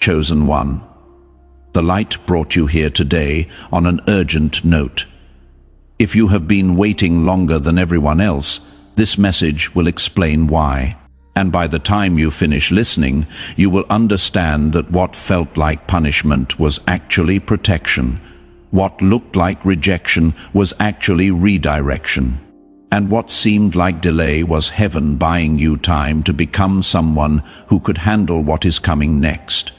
Chosen one, the light brought you here today on an urgent note. If you have been waiting longer than everyone else, this message will explain why. And by the time you finish listening, you will understand that what felt like punishment was actually protection. What looked like rejection was actually redirection. And what seemed like delay was heaven buying you time to become someone who could handle what is coming next.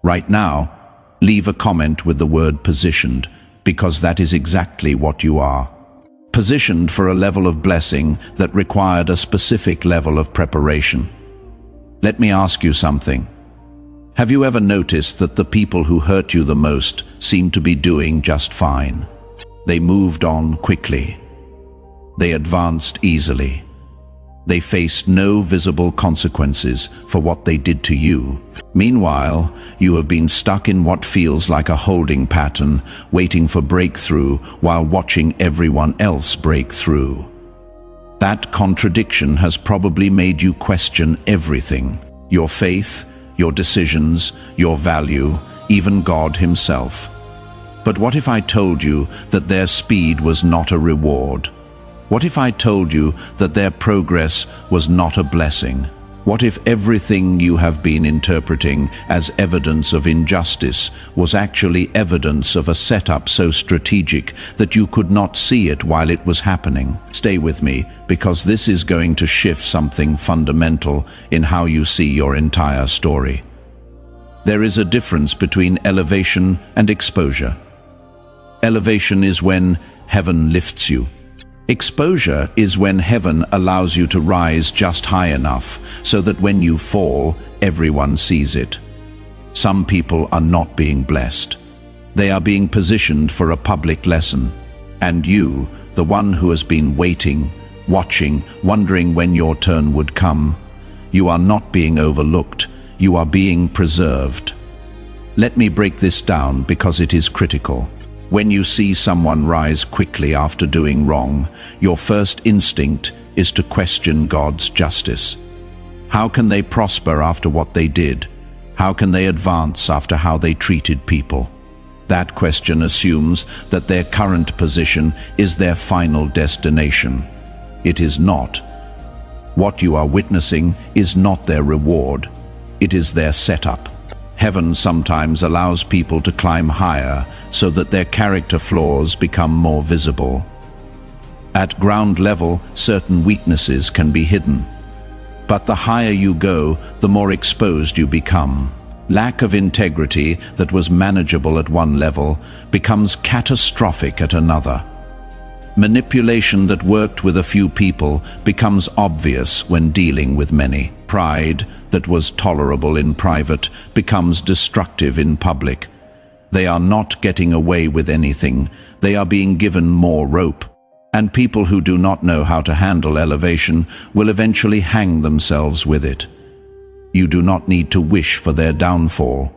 Right now, leave a comment with the word positioned, because that is exactly what you are. Positioned for a level of blessing that required a specific level of preparation. Let me ask you something. Have you ever noticed that the people who hurt you the most seem to be doing just fine? They moved on quickly. They advanced easily. They faced no visible consequences for what they did to you. Meanwhile, you have been stuck in what feels like a holding pattern, waiting for breakthrough while watching everyone else break through. That contradiction has probably made you question everything: your faith, your decisions, your value, even God himself. But what if I told you that their speed was not a reward? What if I told you that their progress was not a blessing? What if everything you have been interpreting as evidence of injustice was actually evidence of a setup so strategic that you could not see it while it was happening? Stay with me, because this is going to shift something fundamental in how you see your entire story. There is a difference between elevation and exposure. Elevation is when heaven lifts you. Exposure is when heaven allows you to rise just high enough so that when you fall, everyone sees it. Some people are not being blessed. They are being positioned for a public lesson. And you, the one who has been waiting, watching, wondering when your turn would come, you are not being overlooked, you are being preserved. Let me break this down because it is critical. When you see someone rise quickly after doing wrong, your first instinct is to question God's justice. How can they prosper after what they did? How can they advance after how they treated people? That question assumes that their current position is their final destination. It is not. What you are witnessing is not their reward. It is their setup. Heaven sometimes allows people to climb higher so that their character flaws become more visible. At ground level, certain weaknesses can be hidden. But the higher you go, the more exposed you become. Lack of integrity that was manageable at one level becomes catastrophic at another. Manipulation that worked with a few people becomes obvious when dealing with many. Pride that was tolerable in private becomes destructive in public. They are not getting away with anything. They are being given more rope. And people who do not know how to handle elevation will eventually hang themselves with it. You do not need to wish for their downfall.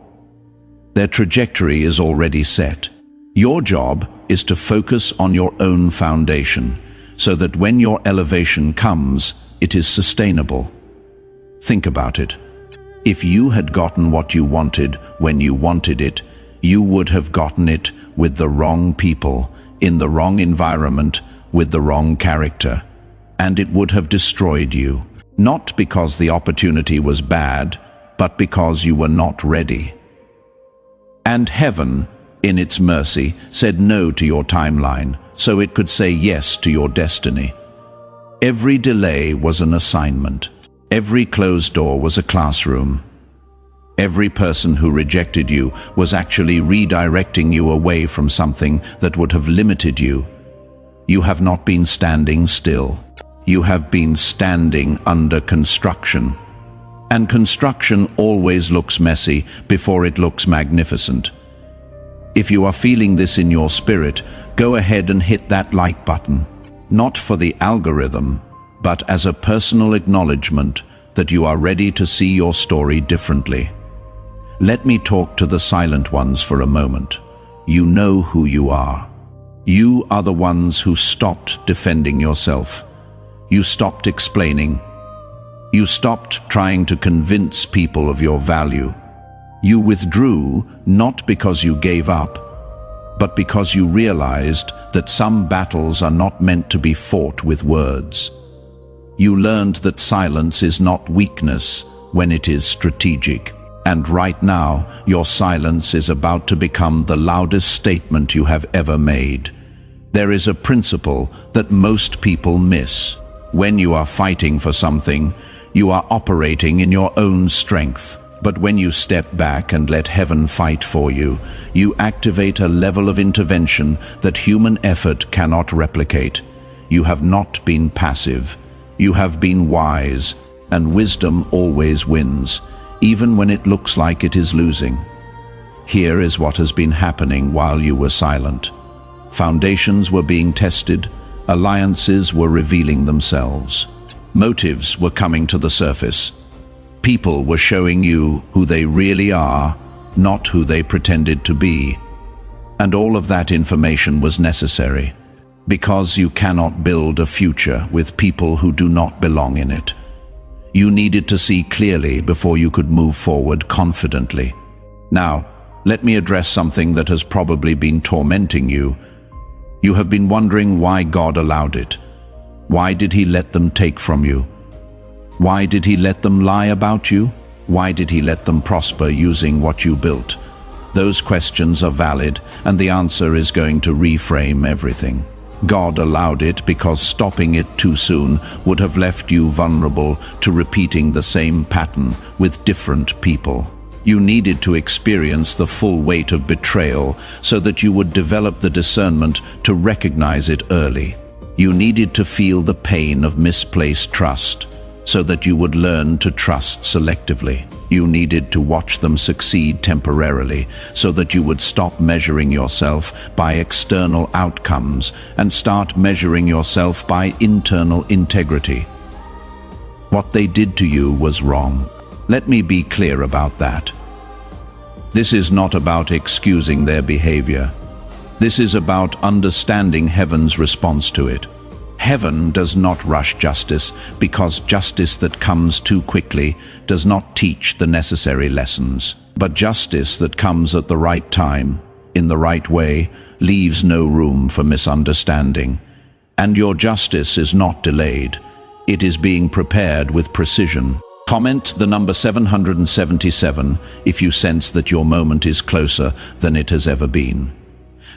Their trajectory is already set. Your job is to focus on your own foundation, so that when your elevation comes, it is sustainable. Think about it. If you had gotten what you wanted when you wanted it, you would have gotten it with the wrong people, in the wrong environment, with the wrong character. And it would have destroyed you. Not because the opportunity was bad, but because you were not ready. And heaven, in its mercy, said no to your timeline, so it could say yes to your destiny. Every delay was an assignment. Every closed door was a classroom. Every person who rejected you was actually redirecting you away from something that would have limited you. You have not been standing still. You have been standing under construction. And construction always looks messy before it looks magnificent. If you are feeling this in your spirit, go ahead and hit that like button. Not for the algorithm, but as a personal acknowledgement that you are ready to see your story differently. Let me talk to the silent ones for a moment. You know who you are. You are the ones who stopped defending yourself. You stopped explaining. You stopped trying to convince people of your value. You withdrew not because you gave up, but because you realized that some battles are not meant to be fought with words. You learned that silence is not weakness when it is strategic. And right now, your silence is about to become the loudest statement you have ever made. There is a principle that most people miss. When you are fighting for something, you are operating in your own strength. But when you step back and let heaven fight for you, you activate a level of intervention that human effort cannot replicate. You have not been passive. You have been wise, and wisdom always wins, even when it looks like it is losing. Here is what has been happening while you were silent. Foundations were being tested, alliances were revealing themselves. Motives were coming to the surface. People were showing you who they really are, not who they pretended to be. And all of that information was necessary, because you cannot build a future with people who do not belong in it. You needed to see clearly before you could move forward confidently. Now, let me address something that has probably been tormenting you. You have been wondering why God allowed it. Why did He let them take from you? Why did He let them lie about you? Why did He let them prosper using what you built? Those questions are valid, and the answer is going to reframe everything. God allowed it because stopping it too soon would have left you vulnerable to repeating the same pattern with different people. You needed to experience the full weight of betrayal so that you would develop the discernment to recognize it early. You needed to feel the pain of misplaced trust so that you would learn to trust selectively. You needed to watch them succeed temporarily so that you would stop measuring yourself by external outcomes and start measuring yourself by internal integrity. What they did to you was wrong. Let me be clear about that. This is not about excusing their behavior. This is about understanding heaven's response to it. Heaven does not rush justice because justice that comes too quickly does not teach the necessary lessons. But justice that comes at the right time, in the right way, leaves no room for misunderstanding. And your justice is not delayed. It is being prepared with precision. Comment the number 777 if you sense that your moment is closer than it has ever been.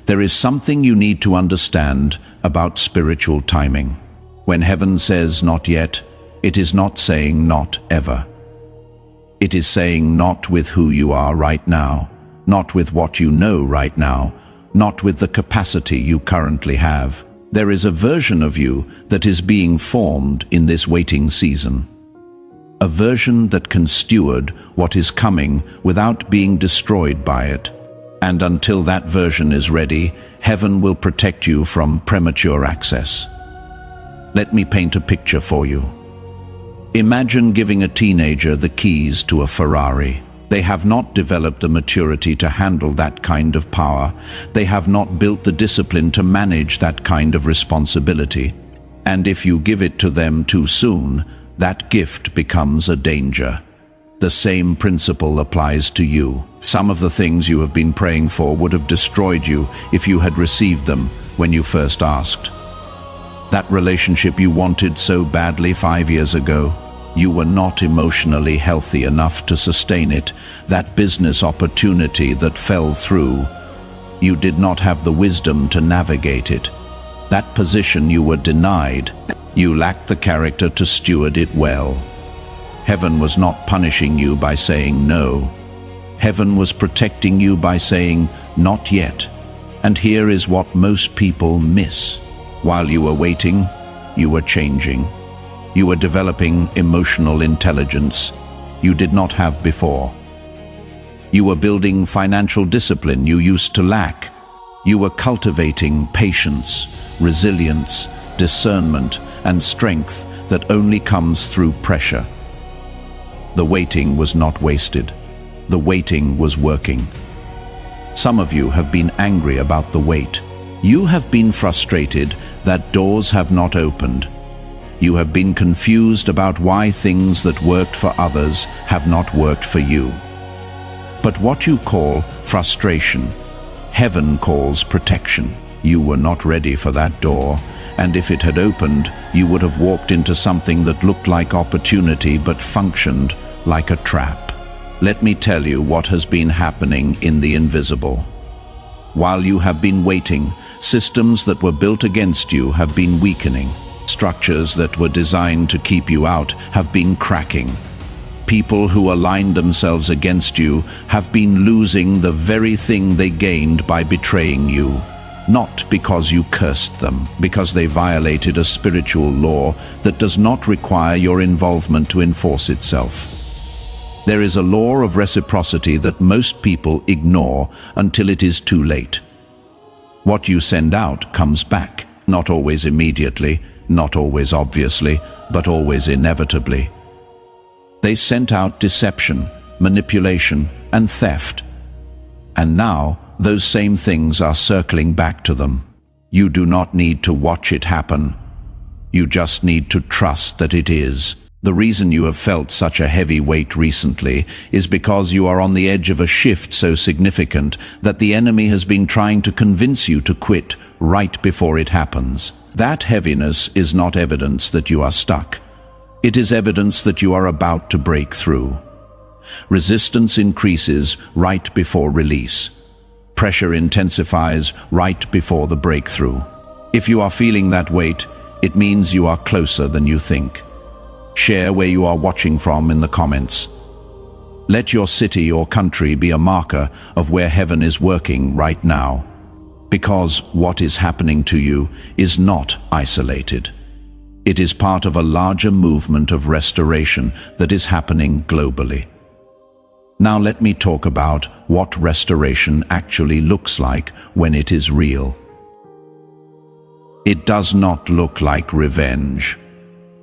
There is something you need to understand about spiritual timing. When heaven says not yet, it is not saying not ever. It is saying not with who you are right now, not with what you know right now, not with the capacity you currently have. There is a version of you that is being formed in this waiting season. A version that can steward what is coming without being destroyed by it. And until that version is ready, heaven will protect you from premature access. Let me paint a picture for you. Imagine giving a teenager the keys to a Ferrari. They have not developed the maturity to handle that kind of power. They have not built the discipline to manage that kind of responsibility. And if you give it to them too soon, that gift becomes a danger. The same principle applies to you. Some of the things you have been praying for would have destroyed you if you had received them when you first asked. That relationship you wanted so badly 5 years ago, you were not emotionally healthy enough to sustain it. That business opportunity that fell through, you did not have the wisdom to navigate it. That position you were denied, you lacked the character to steward it well. Heaven was not punishing you by saying no. Heaven was protecting you by saying, not yet. And here is what most people miss. While you were waiting, you were changing. You were developing emotional intelligence you did not have before. You were building financial discipline you used to lack. You were cultivating patience, resilience, discernment, and strength that only comes through pressure. The waiting was not wasted. The waiting was working. Some of you have been angry about the wait. You have been frustrated that doors have not opened. You have been confused about why things that worked for others have not worked for you. But what you call frustration, heaven calls protection. You were not ready for that door, and if it had opened, you would have walked into something that looked like opportunity but functioned like a trap. Let me tell you what has been happening in the invisible. While you have been waiting, systems that were built against you have been weakening. Structures that were designed to keep you out have been cracking. People who aligned themselves against you have been losing the very thing they gained by betraying you. Not because you cursed them, because they violated a spiritual law that does not require your involvement to enforce itself. There is a law of reciprocity that most people ignore until it is too late. What you send out comes back, not always immediately, not always obviously, but always inevitably. They sent out deception, manipulation, and theft. And now, those same things are circling back to them. You do not need to watch it happen. You just need to trust that it is. The reason you have felt such a heavy weight recently is because you are on the edge of a shift so significant that the enemy has been trying to convince you to quit right before it happens. That heaviness is not evidence that you are stuck. It is evidence that you are about to break through. Resistance increases right before release. Pressure intensifies right before the breakthrough. If you are feeling that weight, it means you are closer than you think. Share where you are watching from in the comments. Let your city or country be a marker of where heaven is working right now. Because what is happening to you is not isolated. It is part of a larger movement of restoration that is happening globally. Now let me talk about what restoration actually looks like when it is real. It does not look like revenge.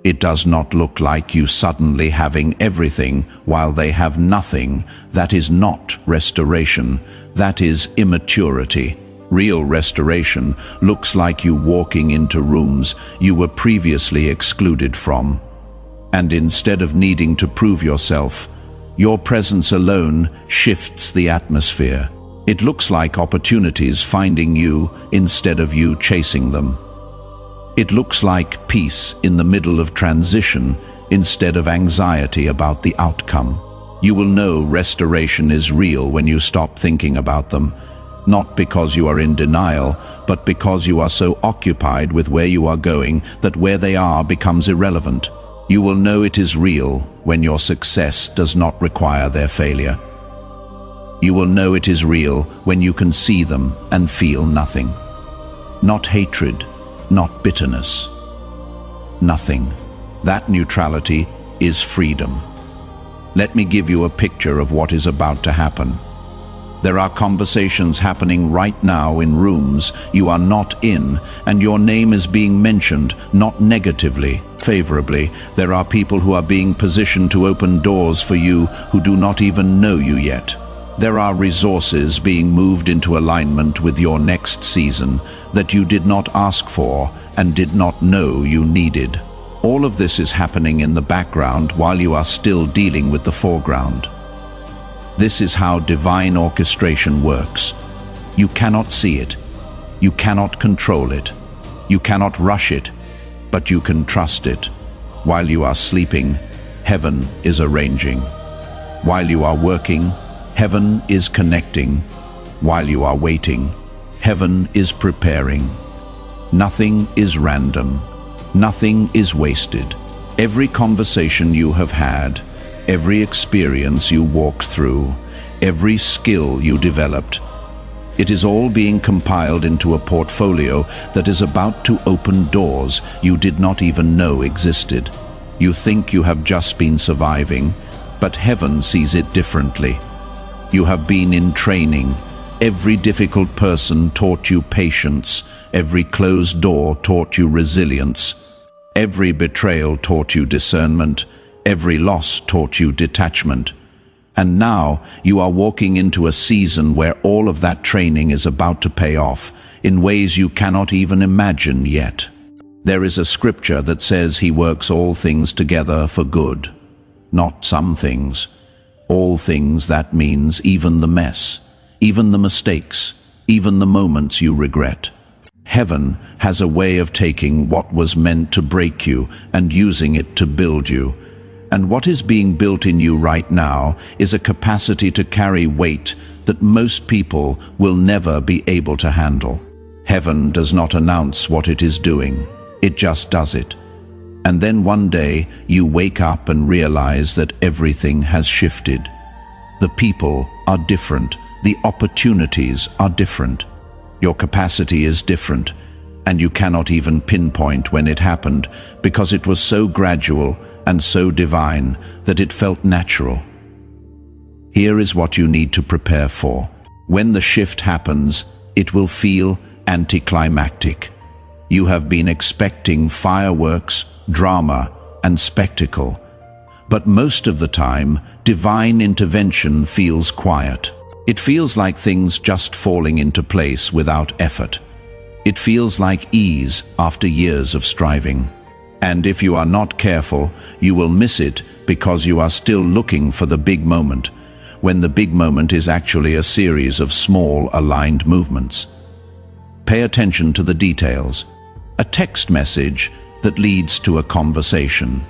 It does not look like you suddenly having everything while they have nothing. That is not restoration. That is immaturity. Real restoration looks like you walking into rooms you were previously excluded from. And instead of needing to prove yourself, your presence alone shifts the atmosphere. It looks like opportunities finding you instead of you chasing them. It looks like peace in the middle of transition instead of anxiety about the outcome. You will know restoration is real when you stop thinking about them, not because you are in denial, but because you are so occupied with where you are going that where they are becomes irrelevant. You will know it is real when your success does not require their failure. You will know it is real when you can see them and feel nothing. Not hatred, not bitterness. Nothing. That neutrality is freedom. Let me give you a picture of what is about to happen. There are conversations happening right now in rooms you are not in, and your name is being mentioned, not negatively, favorably. There are people who are being positioned to open doors for you who do not even know you yet. There are resources being moved into alignment with your next season that you did not ask for and did not know you needed. All of this is happening in the background while you are still dealing with the foreground. This is how divine orchestration works. You cannot see it. You cannot control it. You cannot rush it, but you can trust it. While you are sleeping, heaven is arranging. While you are working, heaven is connecting. While you are waiting, heaven is preparing. Nothing is random. Nothing is wasted. Every conversation you have had, every experience you walked through, every skill you developed, it is all being compiled into a portfolio that is about to open doors you did not even know existed. You think you have just been surviving, but heaven sees it differently. You have been in training. Every difficult person taught you patience. Every closed door taught you resilience. Every betrayal taught you discernment. Every loss taught you detachment. And now you are walking into a season where all of that training is about to pay off in ways you cannot even imagine yet. There is a scripture that says he works all things together for good. Not some things, All things, that means even the mess, even the mistakes, even the moments you regret. Heaven has a way of taking what was meant to break you and using it to build you. And what is being built in you right now is a capacity to carry weight that most people will never be able to handle. Heaven does not announce what it is doing, it just does it. And then one day you wake up and realize that everything has shifted. The people are different, the opportunities are different. Your capacity is different, and you cannot even pinpoint when it happened because it was so gradual and so divine that it felt natural. Here is what you need to prepare for. When the shift happens, it will feel anticlimactic. You have been expecting fireworks, drama, and spectacle. But most of the time, divine intervention feels quiet. It feels like things just falling into place without effort. It feels like ease after years of striving. And if you are not careful, you will miss it because you are still looking for the big moment, when the big moment is actually a series of small, aligned movements. Pay attention to the details. A text message that leads to a conversation.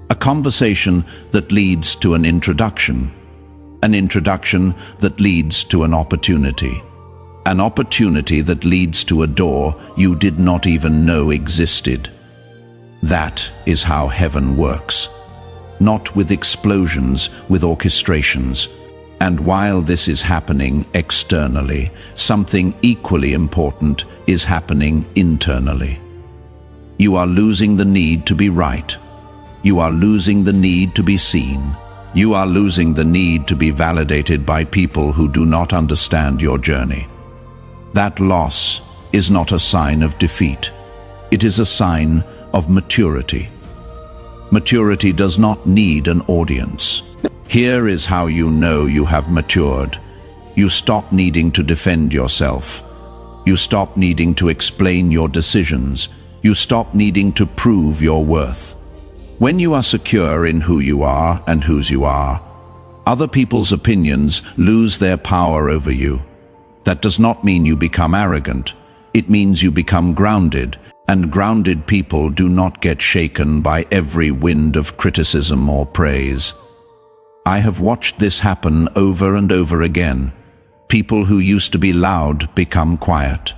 A conversation that leads to an introduction. An introduction that leads to an opportunity. An opportunity that leads to a door you did not even know existed. That is how heaven works. Not with explosions, with orchestrations. And while this is happening externally, something equally important is happening internally. You are losing the need to be right. You are losing the need to be seen. You are losing the need to be validated by people who do not understand your journey. That loss is not a sign of defeat. It is a sign of maturity. Maturity does not need an audience. Here is how you know you have matured. You stop needing to defend yourself. You stop needing to explain your decisions. You stop needing to prove your worth. When you are secure in who you are and whose you are, other people's opinions lose their power over you. That does not mean you become arrogant. It means you become grounded, and grounded people do not get shaken by every wind of criticism or praise. I have watched this happen over and over again. People who used to be loud become quiet.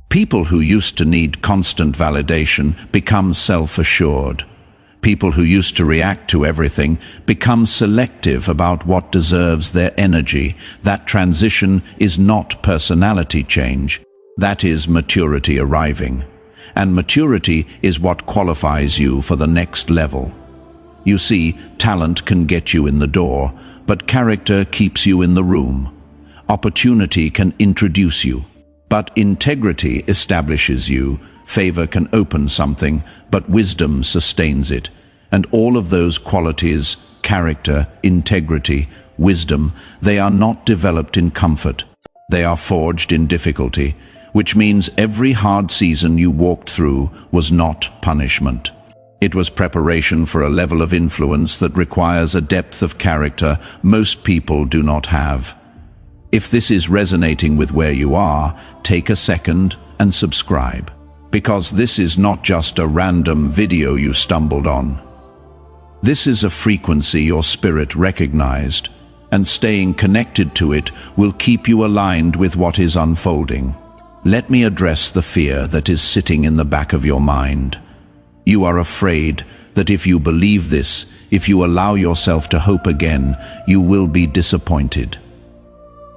People who used to need constant validation become self-assured. People who used to react to everything become selective about what deserves their energy. That transition is not personality change. That is maturity arriving. And maturity is what qualifies you for the next level. You see, talent can get you in the door, but character keeps you in the room. Opportunity can introduce you, but integrity establishes you. Favor can open something, but wisdom sustains it. And all of those qualities, character, integrity, wisdom, they are not developed in comfort. They are forged in difficulty, which means every hard season you walked through was not punishment. It was preparation for a level of influence that requires a depth of character most people do not have. If this is resonating with where you are, take a second and subscribe. Because this is not just a random video you stumbled on. This is a frequency your spirit recognized, and staying connected to it will keep you aligned with what is unfolding. Let me address the fear that is sitting in the back of your mind. You are afraid that if you believe this, if you allow yourself to hope again, you will be disappointed.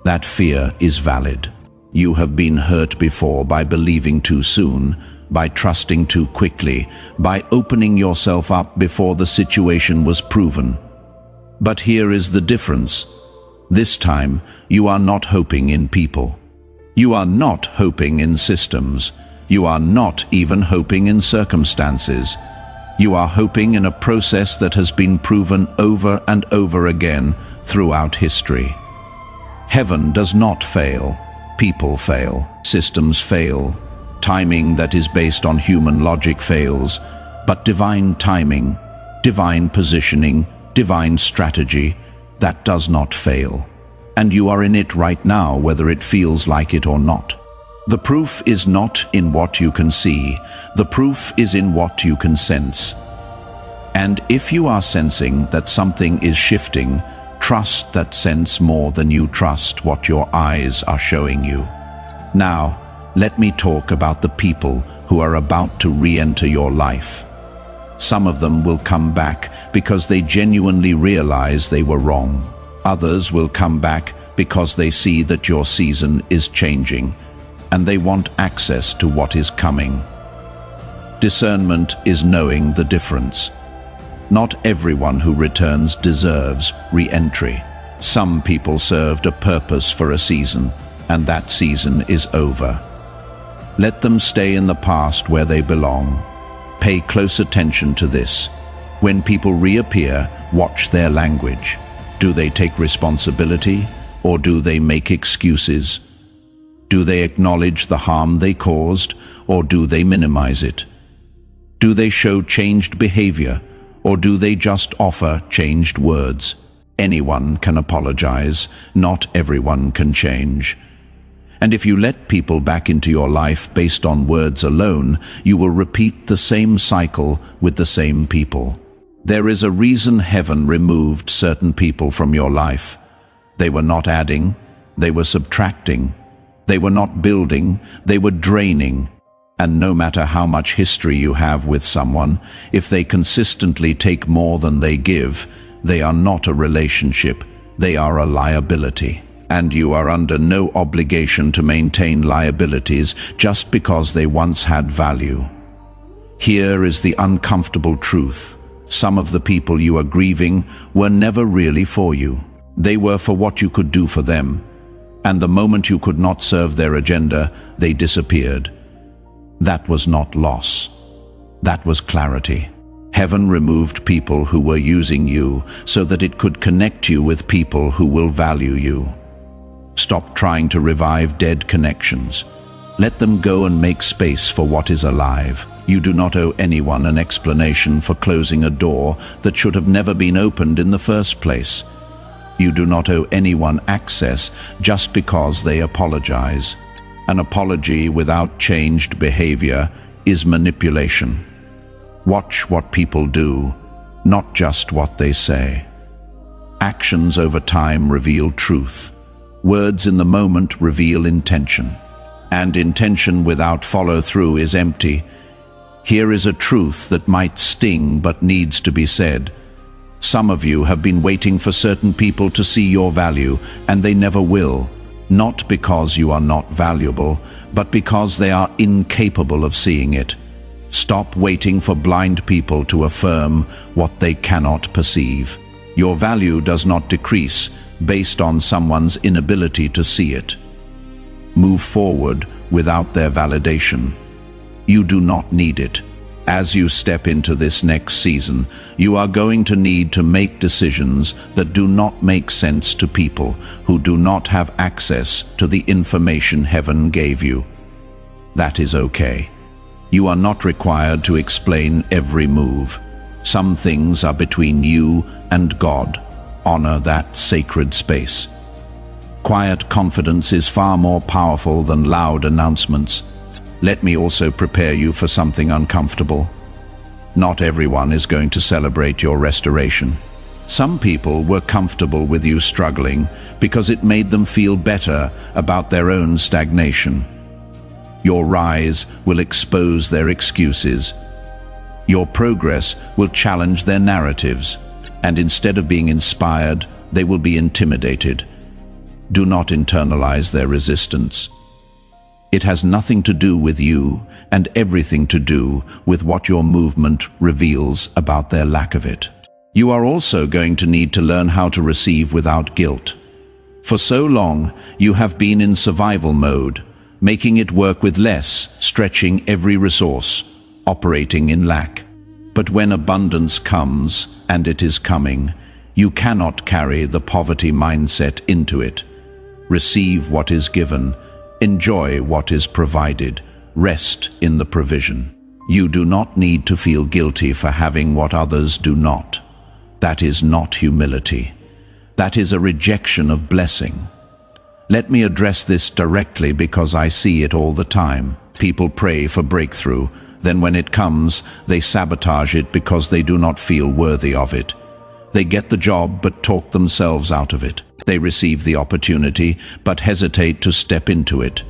That fear is valid. You have been hurt before by believing too soon, by trusting too quickly, by opening yourself up before the situation was proven. But here is the difference. This time, you are not hoping in people. You are not hoping in systems. You are not even hoping in circumstances. You are hoping in a process that has been proven over and over again throughout history. Heaven does not fail. People fail. Systems fail. Timing that is based on human logic fails. But divine timing, divine positioning, divine strategy, that does not fail. And you are in it right now, whether it feels like it or not. The proof is not in what you can see. The proof is in what you can sense. And if you are sensing that something is shifting, trust that sense more than you trust what your eyes are showing you. Now, let me talk about the people who are about to re-enter your life. Some of them will come back because they genuinely realize they were wrong. Others will come back because they see that your season is changing and they want access to what is coming. Discernment is knowing the difference. Not everyone who returns deserves re-entry. Some people served a purpose for a season, and that season is over. Let them stay in the past where they belong. Pay close attention to this. When people reappear, watch their language. Do they take responsibility, or do they make excuses? Do they acknowledge the harm they caused, or do they minimize it? Do they show changed behavior, or do they just offer changed words? Anyone can apologize, not everyone can change. And if you let people back into your life based on words alone, you will repeat the same cycle with the same people. There is a reason heaven removed certain people from your life. They were not adding, they were subtracting. They were not building, they were draining. And no matter how much history you have with someone, if they consistently take more than they give, they are not a relationship, they are a liability. And you are under no obligation to maintain liabilities just because they once had value. Here is the uncomfortable truth. Some of the people you are grieving were never really for you. They were for what you could do for them. And the moment you could not serve their agenda, they disappeared. That was not loss. That was clarity. Heaven removed people who were using you so that it could connect you with people who will value you. Stop trying to revive dead connections. Let them go and make space for what is alive. You do not owe anyone an explanation for closing a door that should have never been opened in the first place. You do not owe anyone access just because they apologize. An apology without changed behavior is manipulation. Watch what people do, not just what they say. Actions over time reveal truth. Words in the moment reveal intention. And intention without follow-through is empty. Here is a truth that might sting but needs to be said. Some of you have been waiting for certain people to see your value, and they never will. Not because you are not valuable, but because they are incapable of seeing it. Stop waiting for blind people to affirm what they cannot perceive. Your value does not decrease based on someone's inability to see it. Move forward without their validation. You do not need it. As you step into this next season, you are going to need to make decisions that do not make sense to people who do not have access to the information heaven gave you. That is okay. You are not required to explain every move. Some things are between you and God. Honor that sacred space. Quiet confidence is far more powerful than loud announcements. Let me also prepare you for something uncomfortable. Not everyone is going to celebrate your restoration. Some people were comfortable with you struggling because it made them feel better about their own stagnation. Your rise will expose their excuses. Your progress will challenge their narratives, and instead of being inspired, they will be intimidated. Do not internalize their resistance. It has nothing to do with you and everything to do with what your movement reveals about their lack of it. You are also going to need to learn how to receive without guilt. For so long, you have been in survival mode, making it work with less, stretching every resource, operating in lack. But when abundance comes, and it is coming, you cannot carry the poverty mindset into it. Receive what is given. Enjoy what is provided. Rest in the provision. You do not need to feel guilty for having what others do not. That is not humility. That is a rejection of blessing. Let me address this directly because I see it all the time. People pray for breakthrough, then when it comes, they sabotage it because they do not feel worthy of it. They get the job but talk themselves out of it. They receive the opportunity but hesitate to step into it.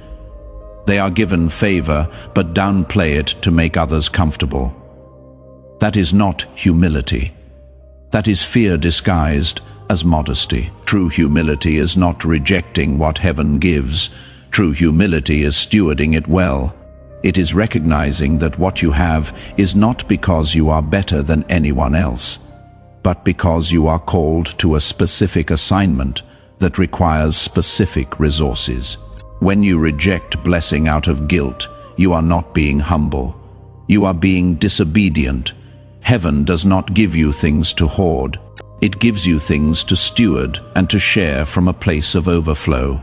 They are given favor but downplay it to make others comfortable. That is not humility. That is fear disguised as modesty. True humility is not rejecting what heaven gives. True humility is stewarding it well. It is recognizing that what you have is not because you are better than anyone else, but because you are called to a specific assignment that requires specific resources. When you reject blessing out of guilt, you are not being humble. You are being disobedient. Heaven does not give you things to hoard. It gives you things to steward and to share from a place of overflow.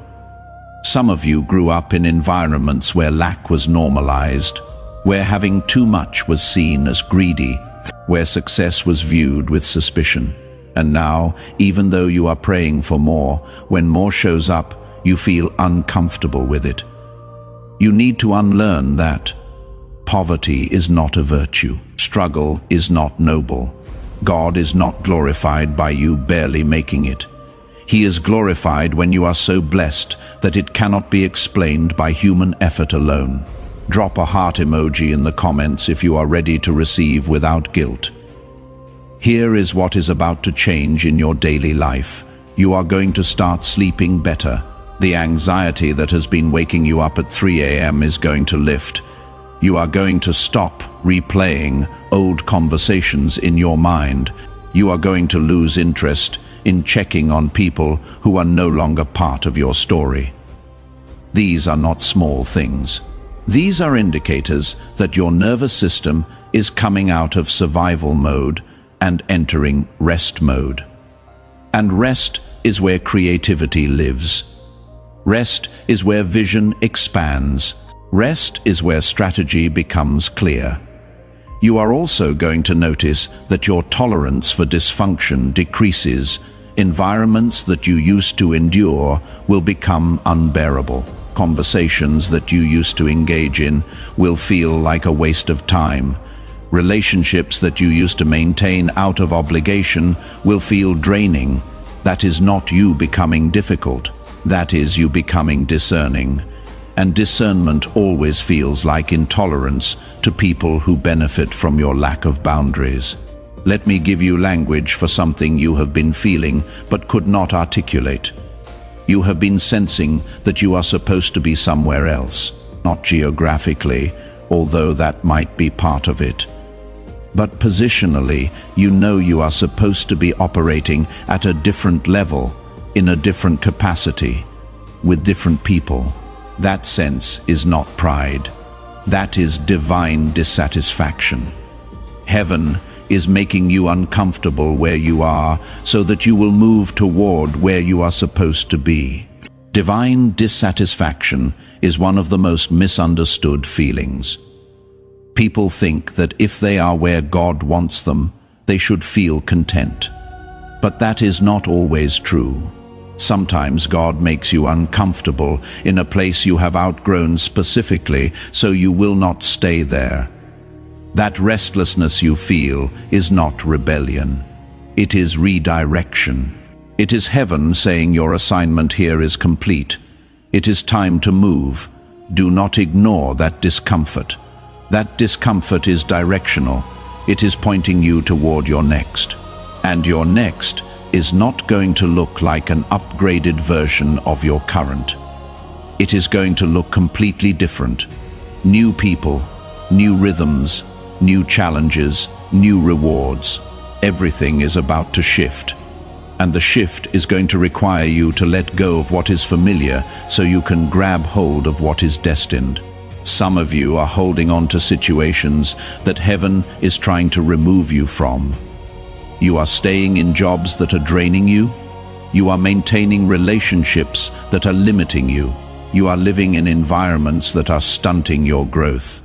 Some of you grew up in environments where lack was normalized, where having too much was seen as greedy, where success was viewed with suspicion. And now, even though you are praying for more, when more shows up, you feel uncomfortable with it. You need to unlearn that. Poverty is not a virtue. Struggle is not noble. God is not glorified by you barely making it. He is glorified when you are so blessed that it cannot be explained by human effort alone. Drop a heart emoji in the comments if you are ready to receive without guilt. Here is what is about to change in your daily life. You are going to start sleeping better. The anxiety that has been waking you up at 3 a.m. is going to lift. You are going to stop replaying old conversations in your mind. You are going to lose interest in checking on people who are no longer part of your story. These are not small things. These are indicators that your nervous system is coming out of survival mode and entering rest mode. And rest is where creativity lives. Rest is where vision expands. Rest is where strategy becomes clear. You are also going to notice that your tolerance for dysfunction decreases. Environments that you used to endure will become unbearable. Conversations that you used to engage in will feel like a waste of time. Relationships that you used to maintain out of obligation will feel draining. That is not you becoming difficult. That is you becoming discerning. And discernment always feels like intolerance to people who benefit from your lack of boundaries. Let me give you language for something you have been feeling but could not articulate. You have been sensing that you are supposed to be somewhere else, not geographically, although that might be part of it. But positionally, you know you are supposed to be operating at a different level, in a different capacity, with different people. That sense is not pride. That is divine dissatisfaction. Heaven is making you uncomfortable where you are so that you will move toward where you are supposed to be. Divine dissatisfaction is one of the most misunderstood feelings. People think that if they are where God wants them, they should feel content. But that is not always true. Sometimes God makes you uncomfortable in a place you have outgrown specifically, so you will not stay there. That restlessness you feel is not rebellion. It is redirection. It is heaven saying your assignment here is complete. It is time to move. Do not ignore that discomfort. That discomfort is directional. It is pointing you toward your next. And your next is not going to look like an upgraded version of your current. It is going to look completely different. New people, new rhythms, new challenges, new rewards. Everything is about to shift. And the shift is going to require you to let go of what is familiar so you can grab hold of what is destined. Some of you are holding on to situations that heaven is trying to remove you from. You are staying in jobs that are draining you. You are maintaining relationships that are limiting you. You are living in environments that are stunting your growth.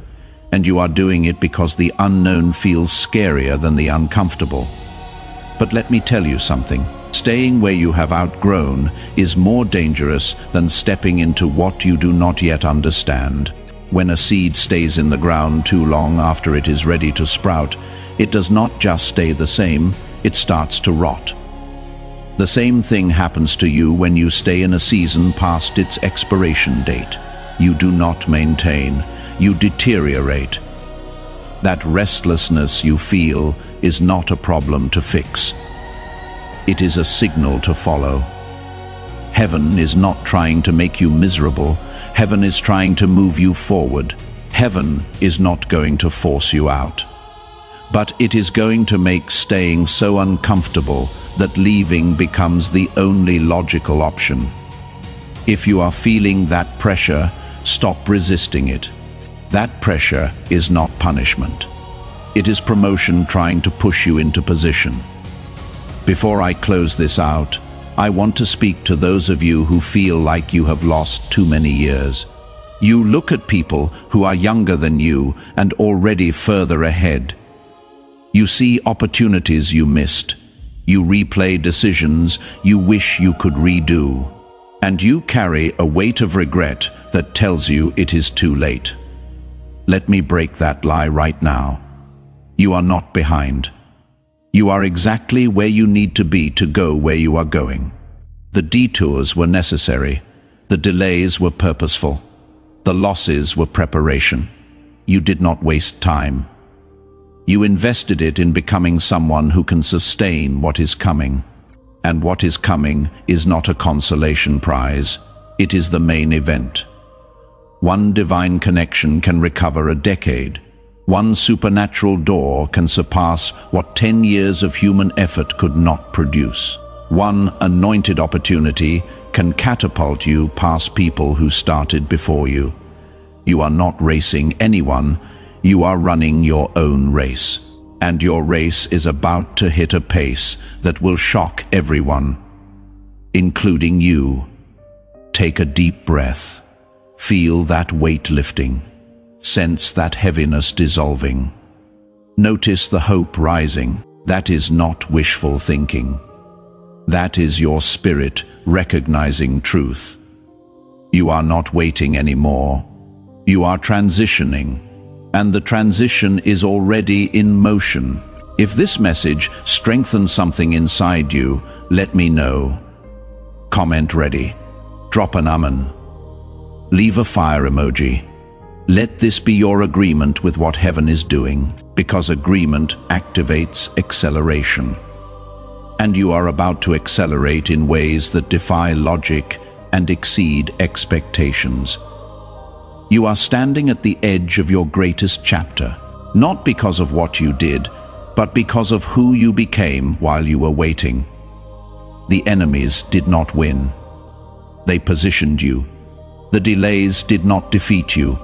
And you are doing it because the unknown feels scarier than the uncomfortable. But let me tell you something. Staying where you have outgrown is more dangerous than stepping into what you do not yet understand. When a seed stays in the ground too long after it is ready to sprout, it does not just stay the same, it starts to rot. The same thing happens to you when you stay in a season past its expiration date. You do not maintain, you deteriorate. That restlessness you feel is not a problem to fix. It is a signal to follow. Heaven is not trying to make you miserable. Heaven is trying to move you forward. Heaven is not going to force you out. But it is going to make staying so uncomfortable that leaving becomes the only logical option. If you are feeling that pressure, stop resisting it. That pressure is not punishment. It is promotion trying to push you into position. Before I close this out, I want to speak to those of you who feel like you have lost too many years. You look at people who are younger than you and already further ahead. You see opportunities you missed. You replay decisions you wish you could redo. And you carry a weight of regret that tells you it is too late. Let me break that lie right now. You are not behind. You are exactly where you need to be to go where you are going. The detours were necessary. The delays were purposeful. The losses were preparation. You did not waste time. You invested it in becoming someone who can sustain what is coming. And what is coming is not a consolation prize. It is the main event. One divine connection can recover a decade. One supernatural door can surpass what 10 years of human effort could not produce. One anointed opportunity can catapult you past people who started before you. You are not racing anyone, you are running your own race. And your race is about to hit a pace that will shock everyone, including you. Take a deep breath. Feel that weight lifting. Sense that heaviness dissolving. Notice the hope rising. That is not wishful thinking. That is your spirit recognizing truth. You are not waiting anymore. You are transitioning, and the transition is already in motion. If this message strengthens something inside you, let me know. Comment ready. Drop an amen. Leave a fire emoji. Let this be your agreement with what heaven is doing, because agreement activates acceleration. And you are about to accelerate in ways that defy logic and exceed expectations. You are standing at the edge of your greatest chapter, not because of what you did, but because of who you became while you were waiting. The enemies did not win. They positioned you. The delays did not defeat you.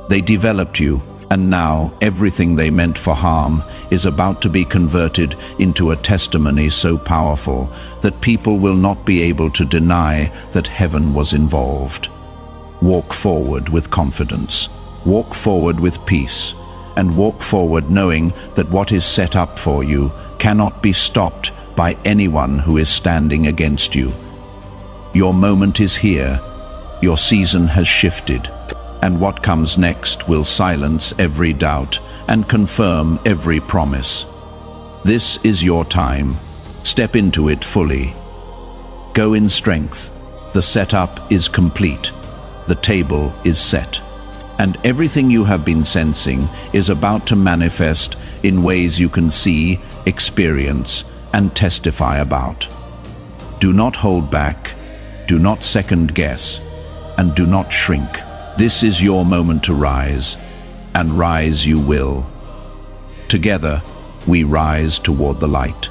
They developed you, and now everything they meant for harm is about to be converted into a testimony so powerful that people will not be able to deny that heaven was involved. Walk forward with confidence. Walk forward with peace. And walk forward knowing that what is set up for you cannot be stopped by anyone who is standing against you. Your moment is here. Your season has shifted. And what comes next will silence every doubt and confirm every promise. This is your time. Step into it fully. Go in strength. The setup is complete. The table is set. And everything you have been sensing is about to manifest in ways you can see, experience, and testify about. Do not hold back. Do not second guess. And do not shrink. This is your moment to rise, and rise you will. Together, we rise toward the light.